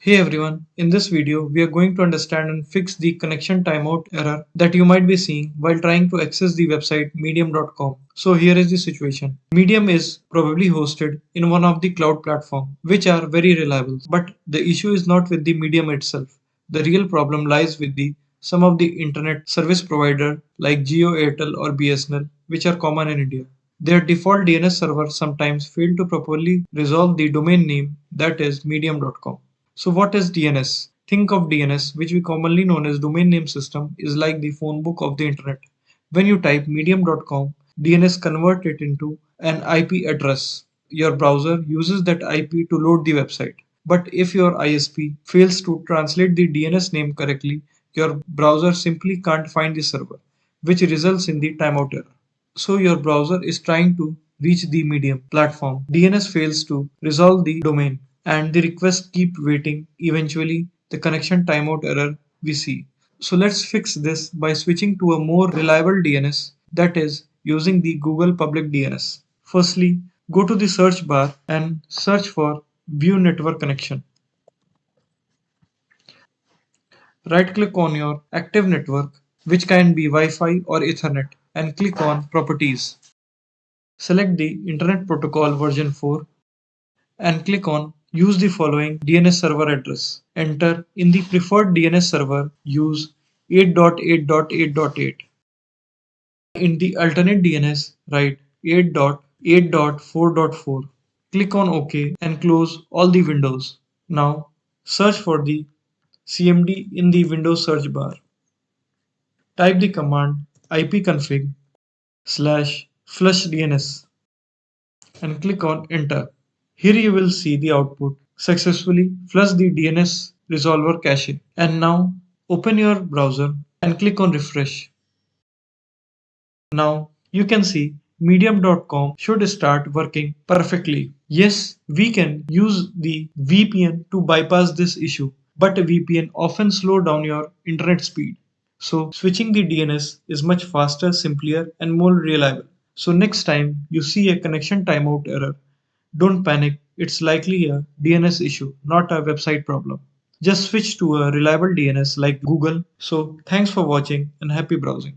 Hey everyone, in this video we are going to understand and fix the connection timeout error that you might be seeing while trying to access the website medium.com. So here is the situation. Medium is probably hosted in one of the cloud platforms which are very reliable, but the issue is not with the medium itself. The real problem lies with the some of the internet service provider like Jio, Airtel or BSNL which are common in India. Their default DNS server sometimes fail to properly resolve the domain name that is medium.com. So what is DNS? Think of DNS, which we commonly known as domain name system, is like the phone book of the internet. When you type medium.com, DNS convert it into an IP address. Your browser uses that IP to load the website. But if your ISP fails to translate the DNS name correctly, your browser simply can't find the server, which results in the timeout error. So your browser is trying to reach the medium platform. DNS fails to resolve the domain and the request keep waiting. Eventually, the connection timeout error we see. So let's fix this by switching to a more reliable DNS, that is using the Google public DNS. Firstly, go to the search bar and search for view network connection. Right click on your active network, which can be Wi-Fi or Ethernet, and click on properties. Select the Internet Protocol version 4 and click on Use the following DNS server address. Enter in the preferred DNS server, use 8.8.8.8. In the alternate DNS, write 8.8.4.4. Click on OK and close all the windows. Now search for the CMD in the Windows search bar. Type the command ipconfig /flush DNS and click on enter. Here you will see the output successfully flush the DNS resolver cache. And now open your browser and click on refresh. Now you can see medium.com should start working perfectly. Yes, we can use the VPN to bypass this issue, but a VPN often slow down your internet speed. So switching the DNS is much faster, simpler and more reliable. So next time you see a connection timeout error, don't panic, it's likely a DNS issue, not a website problem. Just switch to a reliable DNS like Google. So thanks for watching and happy browsing.